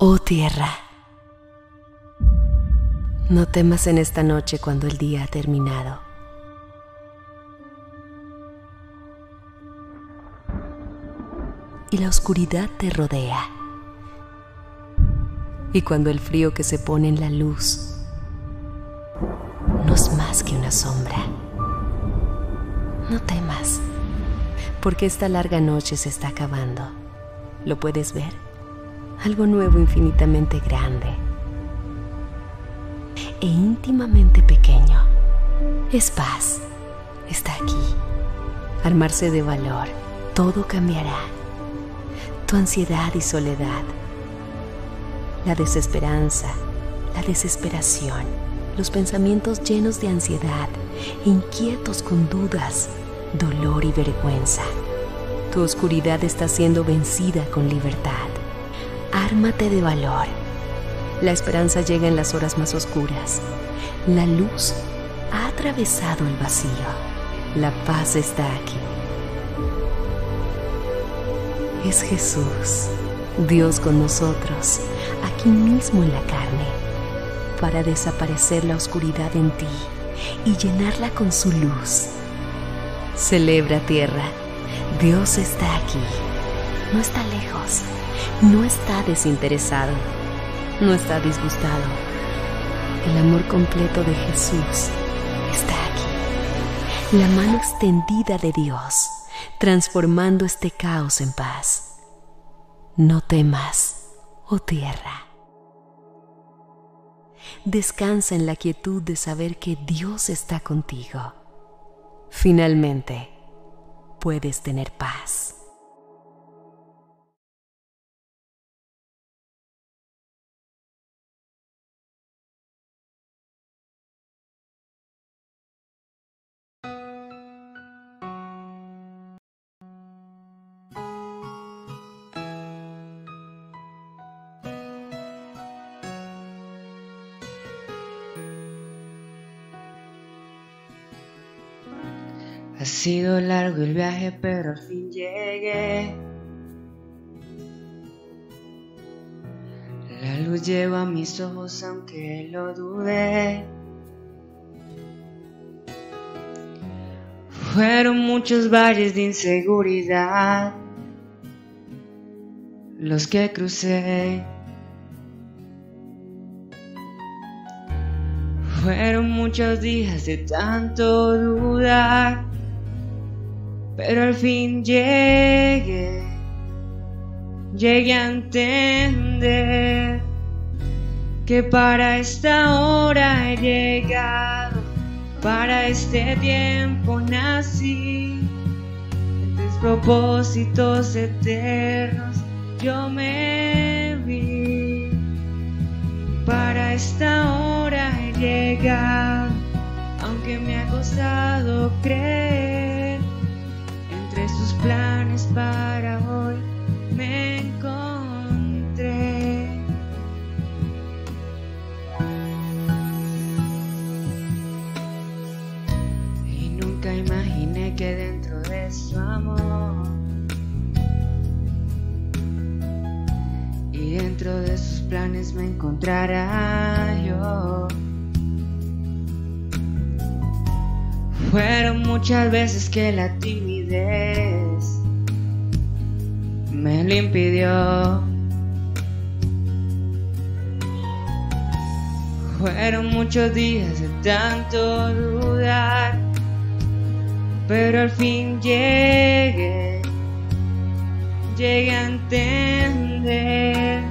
Oh tierra, no temas en esta noche cuando el día ha terminado. Y la oscuridad te rodea. Y cuando el frío que se pone en la luz no es más que una sombra. No temas, porque esta larga noche se está acabando. ¿Lo puedes ver? Algo nuevo infinitamente grande e íntimamente pequeño. Es paz. Está aquí. Armarse de valor. Todo cambiará. Tu ansiedad y soledad. La desesperanza. La desesperación. Los pensamientos llenos de ansiedad e inquietos con dudas, dolor y vergüenza. Tu oscuridad está siendo vencida con libertad. Ármate de valor. La esperanza llega en las horas más oscuras. La luz ha atravesado el vacío. La paz está aquí. Es Jesús, Dios con nosotros, aquí mismo en la carne, para desaparecer la oscuridad en ti y llenarla con su luz. Celebra, tierra. Dios está aquí. No está lejos. No está desinteresado. No está disgustado. El amor completo de Jesús está aquí. La mano extendida de Dios, transformando este caos en paz. No temas, oh tierra. Descansa en la quietud de saber que Dios está contigo. Finalmente, puedes tener paz. Ha sido largo el viaje, pero al fin llegué. La luz llegó a mis ojos, aunque lo dudé. Fueron muchos valles de inseguridad los que crucé. Fueron muchos días de tanto dudar, pero al fin llegué a entender que para esta hora he llegado, para este tiempo nací. En tus propósitos eternos yo me vi. Para esta hora he llegado, aunque me ha costado creer. Entre sus planes para hoy me encontré. Y nunca imaginé que dentro de su amor y dentro de sus planes me encontrará yo. Fueron muchas veces que la timidez me lo impidió. Fueron muchos días de tanto dudar, pero al fin llegué a entender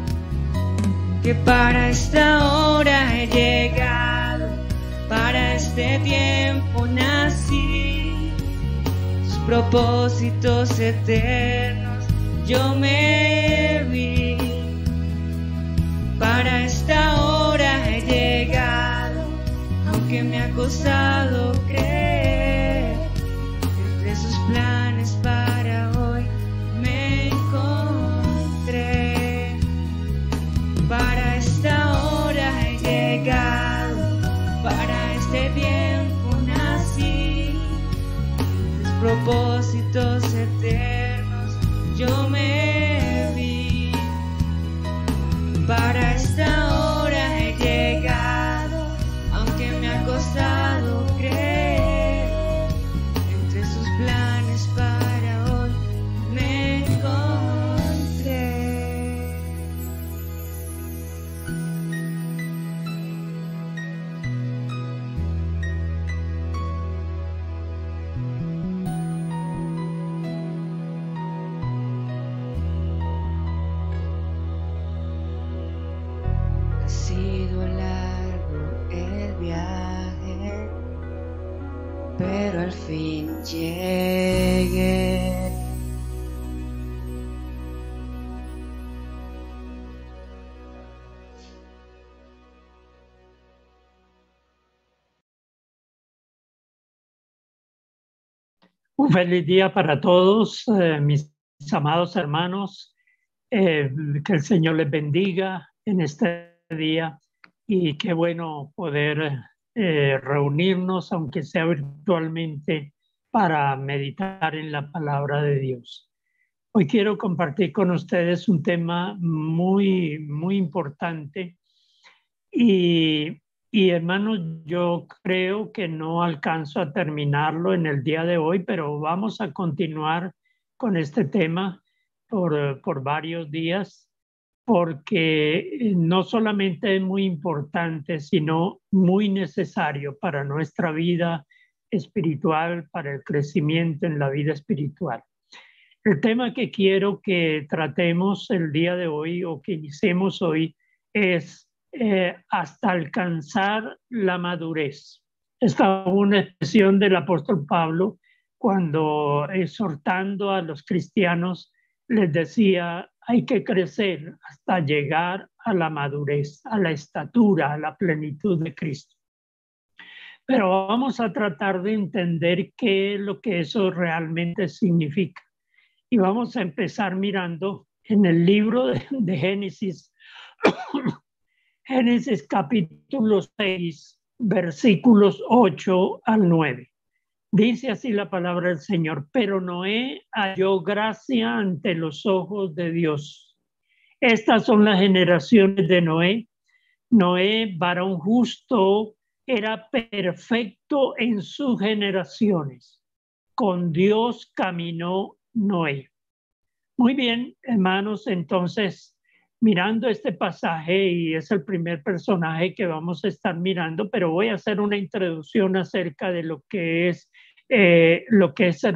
que para esta hora he llegado, para este tiempo nací. Sus propósitos eternos yo me vi. Para esta hora he llegado, aunque me ha costado creer. Entre sus planes para hoy me encontré. Para esta hora he llegado, para este tiempo nací. Tus propósitos eternos yo me vi. Para largo al fin llegue. Un feliz día para todos, mis amados hermanos. Que el Señor les bendiga en este día y qué bueno poder reunirnos, aunque sea virtualmente, para meditar en la palabra de Dios. Hoy quiero compartir con ustedes un tema muy, muy importante y hermanos, yo creo que no alcanzo a terminarlo en el día de hoy, pero vamos a continuar con este tema por varios días, porque no solamente es muy importante, sino muy necesario para nuestra vida espiritual, para el crecimiento en la vida espiritual. El tema que quiero que tratemos el día de hoy o que iniciemos hoy es hasta alcanzar la madurez. Esta es una expresión del apóstol Pablo cuando exhortando a los cristianos les decía, hay que crecer hasta llegar a la madurez, a la estatura, a la plenitud de Cristo. Pero vamos a tratar de entender qué es lo que eso realmente significa. Y vamos a empezar mirando en el libro de Génesis, Génesis capítulo 6, versículos 8 al 9. Dice así la palabra del Señor: pero Noé halló gracia ante los ojos de Dios. Estas son las generaciones de Noé. Noé, varón justo, era perfecto en sus generaciones. Con Dios caminó Noé. Muy bien, hermanos, entonces, mirando este pasaje, y es el primer personaje que vamos a estar mirando, pero voy a hacer una introducción acerca de lo que es ser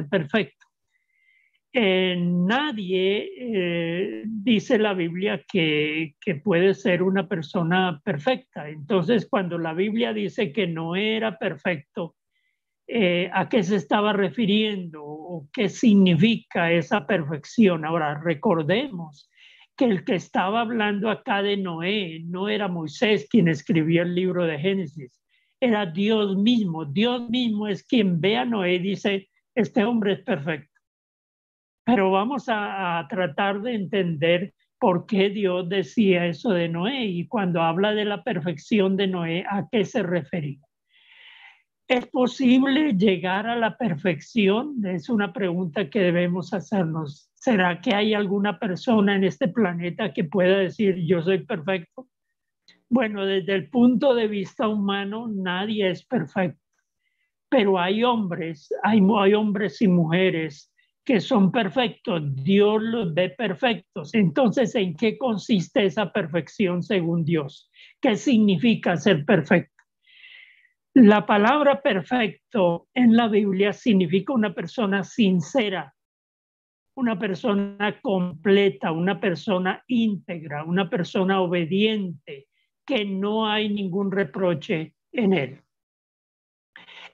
perfecto. Nadie dice la Biblia que puede ser una persona perfecta. Entonces, cuando la Biblia dice que no era perfecto, ¿a qué se estaba refiriendo o qué significa esa perfección? Ahora, recordemos que el que estaba hablando acá de Noé no era Moisés quien escribió el libro de Génesis, era Dios mismo. Dios mismo es quien ve a Noé y dice, este hombre es perfecto. Pero vamos a tratar de entender por qué Dios decía eso de Noé y cuando habla de la perfección de Noé, ¿a qué se refería? ¿Es posible llegar a la perfección? Es una pregunta que debemos hacernos. ¿Será que hay alguna persona en este planeta que pueda decir yo soy perfecto? Bueno, desde el punto de vista humano, nadie es perfecto. Pero hay hombres y mujeres que son perfectos. Dios los ve perfectos. Entonces, ¿en qué consiste esa perfección según Dios? ¿Qué significa ser perfecto? La palabra perfecto en la Biblia significa una persona sincera, una persona completa, una persona íntegra, una persona obediente, que no hay ningún reproche en él.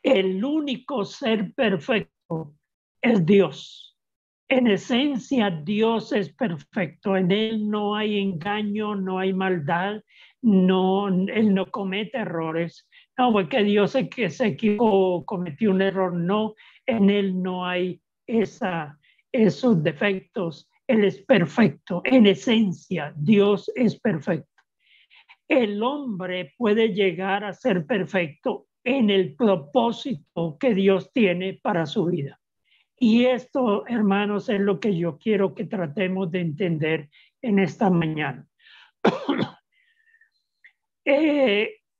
El único ser perfecto es Dios. En esencia, Dios es perfecto. En él no hay engaño, no hay maldad, él no comete errores. No, porque Dios es que se equivocó, cometió un error. No, en él no hay esos defectos. Él es perfecto. En esencia, Dios es perfecto. El hombre puede llegar a ser perfecto en el propósito que Dios tiene para su vida. Y esto, hermanos, es lo que yo quiero que tratemos de entender en esta mañana.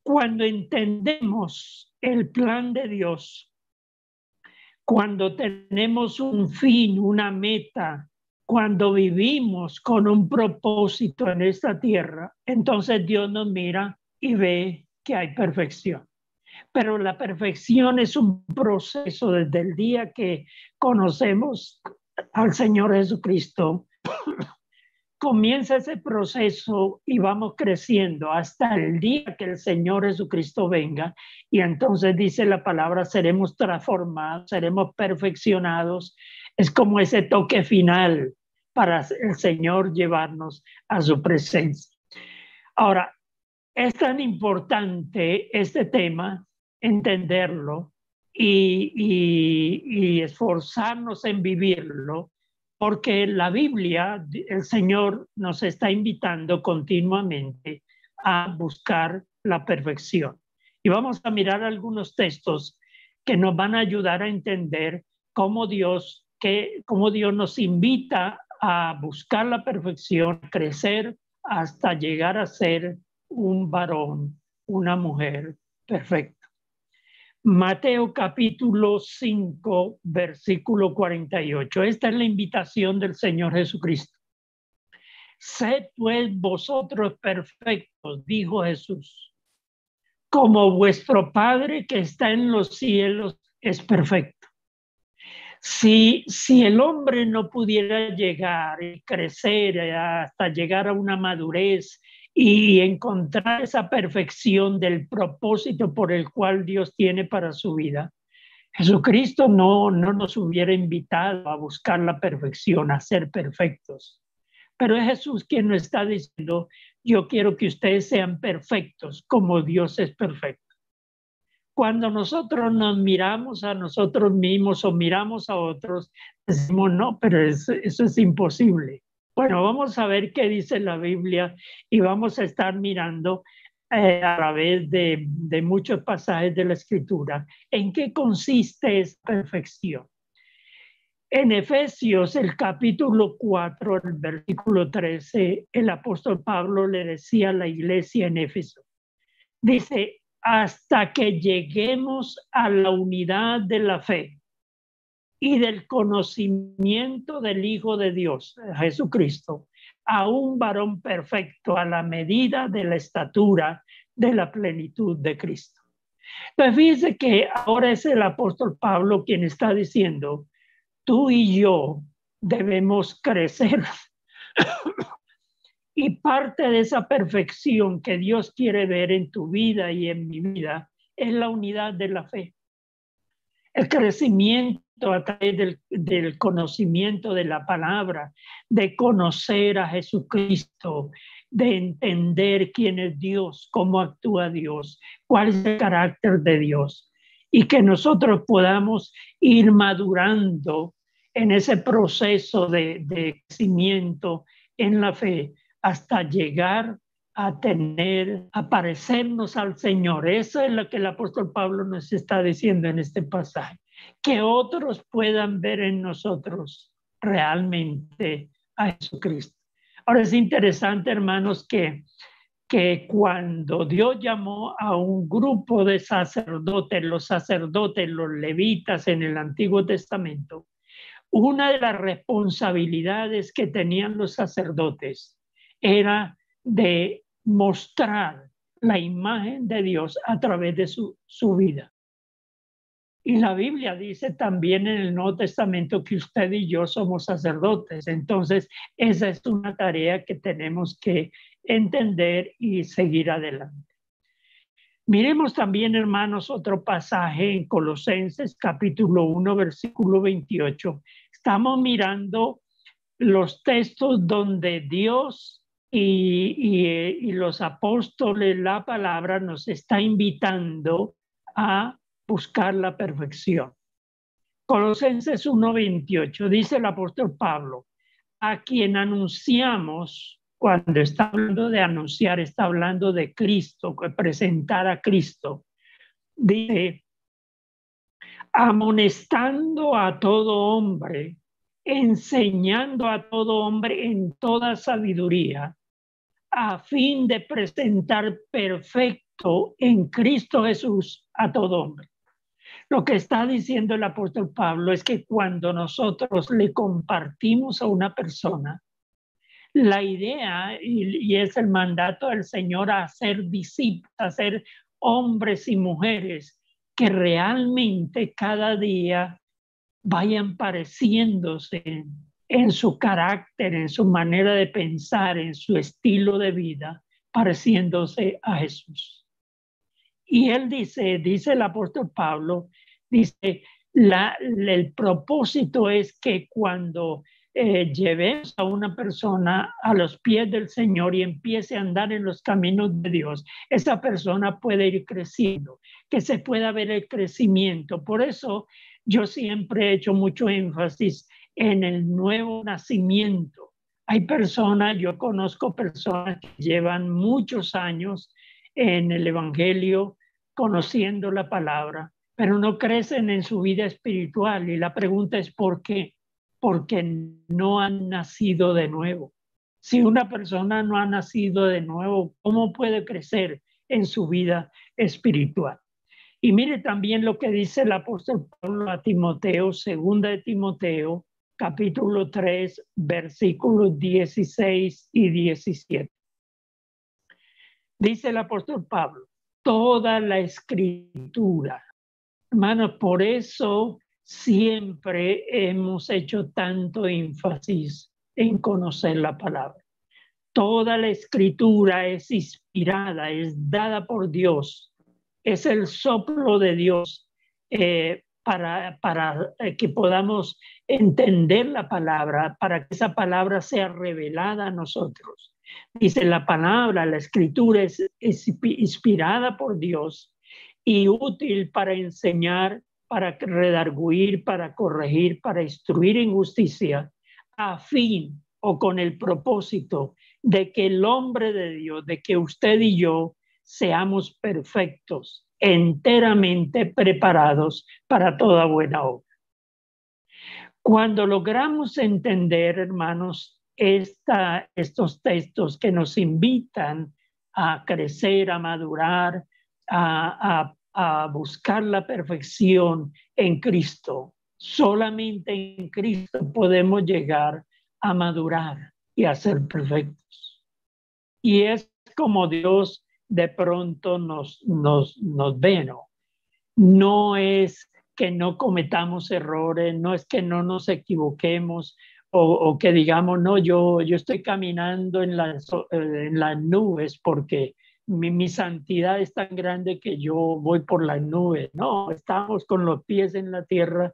Cuando entendemos el plan de Dios, cuando tenemos un fin, una meta, cuando vivimos con un propósito en esta tierra, entonces Dios nos mira y ve que hay perfección. Pero la perfección es un proceso desde el día que conocemos al Señor Jesucristo comienza ese proceso y vamos creciendo hasta el día que el Señor Jesucristo venga, y entonces dice la palabra, seremos transformados, seremos perfeccionados. Es como ese toque final para el Señor llevarnos a su presencia. Ahora, es tan importante este tema, entenderlo y esforzarnos en vivirlo, porque la Biblia, el Señor nos está invitando continuamente a buscar la perfección. Y vamos a mirar algunos textos que nos van a ayudar a entender cómo Dios nos invita a buscar la perfección, crecer hasta llegar a ser un varón, una mujer perfecta. Mateo capítulo 5, versículo 48. Esta es la invitación del Señor Jesucristo. Sed pues vosotros perfectos, dijo Jesús, como vuestro Padre que está en los cielos es perfecto. Si el hombre no pudiera llegar y crecer hasta llegar a una madurez y encontrar esa perfección del propósito por el cual Dios tiene para su vida, Jesucristo no nos hubiera invitado a buscar la perfección, a ser perfectos. Pero es Jesús quien nos está diciendo, yo quiero que ustedes sean perfectos como Dios es perfecto. Cuando nosotros nos miramos a nosotros mismos o miramos a otros, decimos, no, pero eso es imposible. Bueno, vamos a ver qué dice la Biblia y vamos a estar mirando a través de muchos pasajes de la Escritura en qué consiste esa perfección. En Efesios, el capítulo 4, el versículo 13, el apóstol Pablo le decía a la iglesia en Éfeso, dice, hasta que lleguemos a la unidad de la fe y del conocimiento del Hijo de Dios, Jesucristo, a un varón perfecto a la medida de la estatura de la plenitud de Cristo. Entonces fíjense que ahora es el apóstol Pablo quien está diciendo, tú y yo debemos crecer. Y parte de esa perfección que Dios quiere ver en tu vida y en mi vida es la unidad de la fe. El crecimiento a través del conocimiento de la palabra, de conocer a Jesucristo, de entender quién es Dios, cómo actúa Dios, cuál es el carácter de Dios. Y que nosotros podamos ir madurando en ese proceso de crecimiento en la fe, hasta llegar a parecernos al Señor. Eso es lo que el apóstol Pablo nos está diciendo en este pasaje. Que otros puedan ver en nosotros realmente a Jesucristo. Ahora es interesante, hermanos, que cuando Dios llamó a un grupo de sacerdotes, los levitas en el Antiguo Testamento, una de las responsabilidades que tenían los sacerdotes era de mostrar la imagen de Dios a través de su vida. Y la Biblia dice también en el Nuevo Testamento que usted y yo somos sacerdotes. Entonces, esa es una tarea que tenemos que entender y seguir adelante. Miremos también, hermanos, otro pasaje en Colosenses capítulo 1, versículo 28. Estamos mirando los textos donde Dios y los apóstoles, la palabra nos está invitando a buscar la perfección. Colosenses 1:28 dice el apóstol Pablo, a quien anunciamos, cuando está hablando de anunciar, está hablando de Cristo, de presentar a Cristo, dice, amonestando a todo hombre, enseñando a todo hombre en toda sabiduría, a fin de presentar perfecto en Cristo Jesús a todo hombre. Lo que está diciendo el apóstol Pablo es que cuando nosotros le compartimos a una persona la idea, y es el mandato del Señor, a hacer discípulos, a ser hombres y mujeres que realmente cada día vayan pareciéndose en su carácter, en su manera de pensar, en su estilo de vida, pareciéndose a Jesús. Y él dice el apóstol Pablo, dice, el propósito es que cuando llevemos a una persona a los pies del Señor y empiece a andar en los caminos de Dios, esa persona puede ir creciendo, que se pueda ver el crecimiento. Por eso yo siempre he hecho mucho énfasis en el nuevo nacimiento. Hay personas, yo conozco personas que llevan muchos años en el Evangelio, conociendo la palabra, pero no crecen en su vida espiritual. Y la pregunta es ¿por qué? Porque no han nacido de nuevo. Si una persona no ha nacido de nuevo, ¿cómo puede crecer en su vida espiritual? Y mire también lo que dice el apóstol Pablo a Timoteo, segunda de Timoteo, capítulo 3, versículos 16 y 17. Dice el apóstol Pablo, toda la escritura. Hermanos, por eso siempre hemos hecho tanto énfasis en conocer la palabra. Toda la escritura es inspirada, es dada por Dios, es el soplo de Dios para que podamos entender la palabra, para que esa palabra sea revelada a nosotros. Dice la palabra, la escritura es inspirada por Dios y útil para enseñar, para redarguir, para corregir, para instruir en justicia, a fin o con el propósito de que el hombre de Dios, de que usted y yo seamos perfectos, enteramente preparados para toda buena obra. Cuando logramos entender, hermanos, estos textos que nos invitan a crecer, a madurar, a buscar la perfección en Cristo, solamente en Cristo podemos llegar a madurar y a ser perfectos. Y es como Dios de pronto nos ve, ¿no? No es que no cometamos errores, no es que no nos equivoquemos o que digamos, no, yo estoy caminando en las nubes porque mi santidad es tan grande que yo voy por las nubes. No, estamos con los pies en la tierra,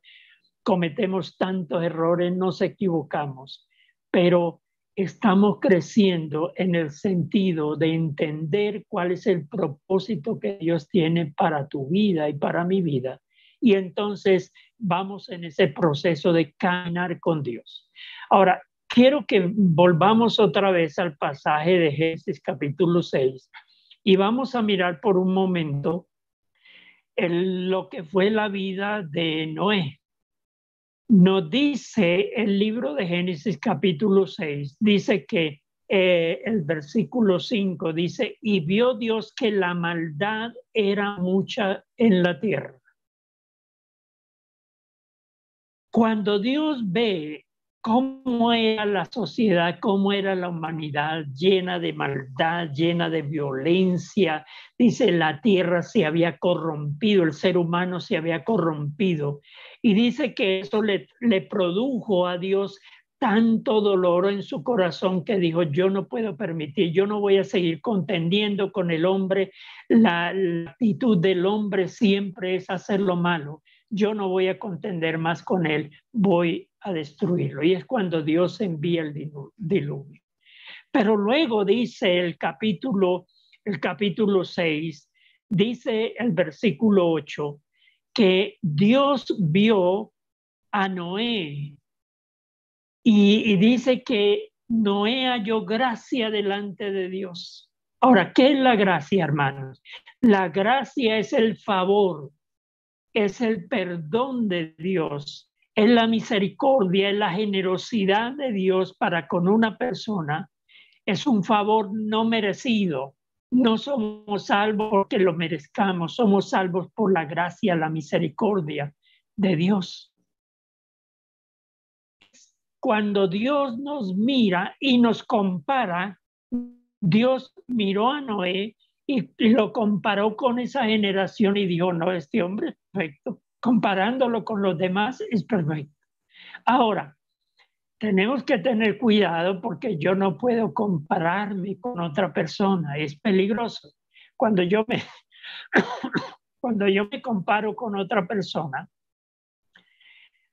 cometemos tantos errores, nos equivocamos, pero estamos creciendo en el sentido de entender cuál es el propósito que Dios tiene para tu vida y para mi vida. Y entonces vamos en ese proceso de caminar con Dios. Ahora, quiero que volvamos otra vez al pasaje de Génesis capítulo 6 y vamos a mirar por un momento lo que fue la vida de Noé. Nos dice el libro de Génesis capítulo 6, dice que el versículo 5 dice, y vio Dios que la maldad era mucha en la tierra. Cuando Dios ve cómo era la sociedad, cómo era la humanidad llena de maldad, llena de violencia, dice la tierra se había corrompido, el ser humano se había corrompido. Y dice que eso le produjo a Dios tanto dolor en su corazón que dijo, yo no puedo permitir, yo no voy a seguir contendiendo con el hombre. La actitud del hombre siempre es hacer lo malo. Yo no voy a contender más con él, voy a destruirlo. Y es cuando Dios envía el diluvio. Pero luego dice el capítulo 6, dice el versículo 8, que Dios vio a Noé y dice que Noé halló gracia delante de Dios. Ahora, ¿qué es la gracia, hermanos? La gracia es el favor, es el perdón de Dios, es la misericordia, es la generosidad de Dios para con una persona. Es un favor no merecido. No somos salvos porque lo merezcamos, somos salvos por la gracia, la misericordia de Dios. Cuando Dios nos mira y nos compara, Dios miró a Noé y lo comparó con esa generación y dijo, no, este hombre es perfecto. Comparándolo con los demás es perfecto. Ahora, tenemos que tener cuidado porque yo no puedo compararme con otra persona, es peligroso. Cuando yo me, cuando yo me comparo con otra persona,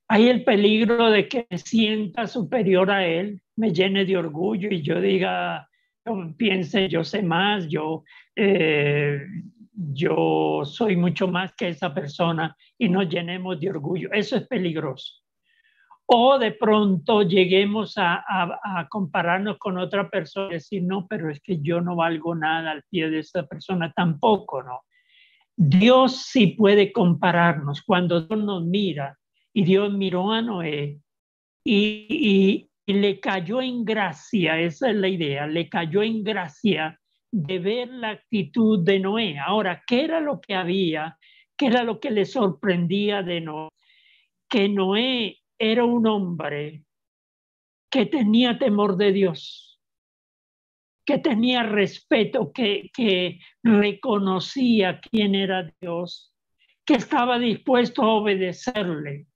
hay el peligro de que me sienta superior a él, me llene de orgullo y yo diga, yo piense, yo sé más, yo soy mucho más que esa persona y nos llenemos de orgullo. Eso es peligroso. O de pronto lleguemos a compararnos con otra persona y decir, no, pero es que yo no valgo nada al pie de esa persona, tampoco, ¿no? Dios sí puede compararnos. Cuando Dios nos mira, y Dios miró a Noé y le cayó en gracia, esa es la idea, le cayó en gracia de ver la actitud de Noé. Ahora, ¿qué era lo que había? ¿Qué era lo que le sorprendía de Noé? Que Noé era un hombre que tenía temor de Dios, que tenía respeto, que reconocía quién era Dios, que estaba dispuesto a obedecerle.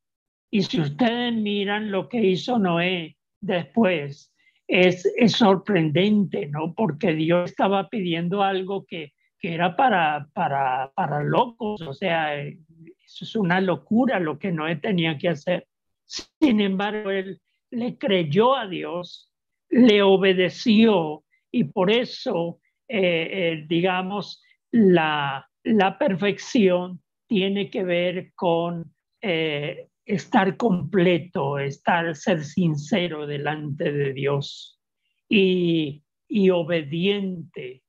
Y si ustedes miran lo que hizo Noé después, es sorprendente, ¿no? Porque Dios estaba pidiendo algo que era para locos, o sea, eso es una locura lo que Noé tenía que hacer. Sin embargo, él le creyó a Dios, le obedeció y por eso, digamos, la perfección tiene que ver con estar completo, ser sincero delante de Dios y obediente,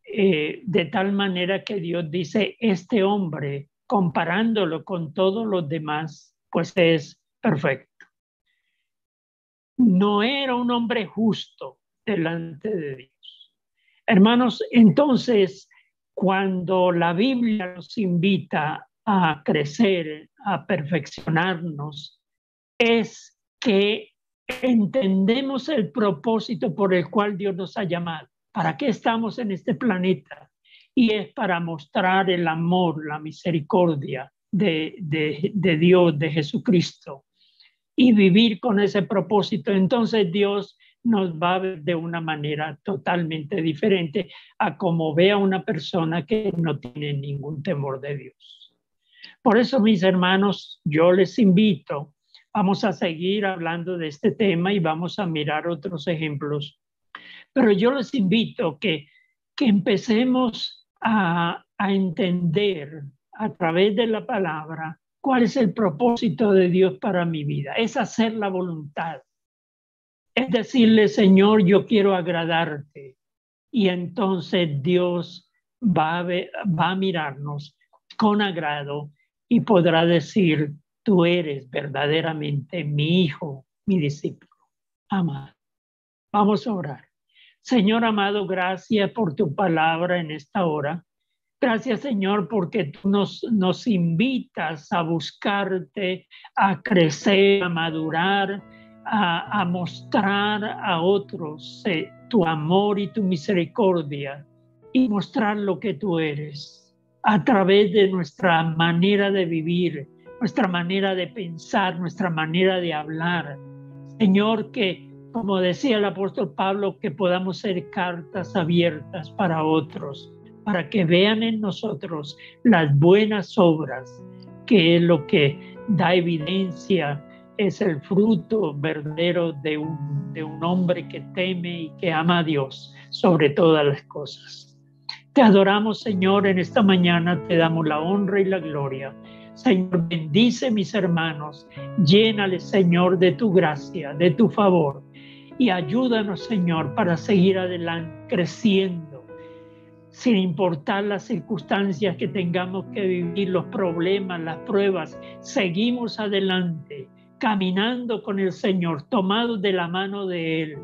de tal manera que Dios dice, este hombre, comparándolo con todos los demás, pues es perfecto. No era un hombre justo delante de Dios. Hermanos, entonces, cuando la Biblia nos invita a crecer, a perfeccionarnos, es que entendemos el propósito por el cual Dios nos ha llamado. ¿Para qué estamos en este planeta? Y es para mostrar el amor, la misericordia de Dios, de Jesucristo, y vivir con ese propósito. Entonces Dios nos va a ver de una manera totalmente diferente a como ve a una persona que no tiene ningún temor de Dios. Por eso, mis hermanos, yo les invito, vamos a seguir hablando de este tema y vamos a mirar otros ejemplos, pero yo les invito que empecemos a entender a través de la palabra cuál es el propósito de Dios para mi vida. Es hacer la voluntad. Es decirle, Señor, yo quiero agradarte. Y entonces Dios va a mirarnos con agrado y podrá decir, tú eres verdaderamente mi hijo, mi discípulo. Amado. Vamos a orar. Señor amado, gracias por tu palabra en esta hora. Gracias, Señor, porque tú nos invitas a buscarte, a crecer, a madurar, a mostrar a otros tu amor y tu misericordia y mostrar lo que tú eres a través de nuestra manera de vivir, nuestra manera de pensar, nuestra manera de hablar. Señor, que, como decía el apóstol Pablo, que podamos ser cartas abiertas para otros, para que vean en nosotros las buenas obras, que es lo que da evidencia, es el fruto verdadero de un hombre que teme y que ama a Dios sobre todas las cosas. Te adoramos, Señor, en esta mañana te damos la honra y la gloria. Señor, bendice mis hermanos, llénales, Señor, de tu gracia, de tu favor, y ayúdanos, Señor, para seguir adelante, creciendo, sin importar las circunstancias que tengamos que vivir, los problemas, las pruebas, seguimos adelante, caminando con el Señor, tomados de la mano de Él,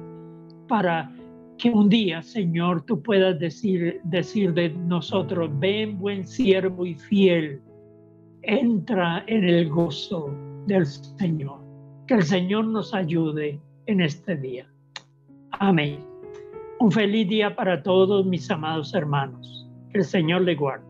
para que un día, Señor, tú puedas decir de nosotros, ven buen siervo y fiel, entra en el gozo del Señor. Que el Señor nos ayude en este día. Amén. Un feliz día para todos mis amados hermanos. Que el Señor les guarde.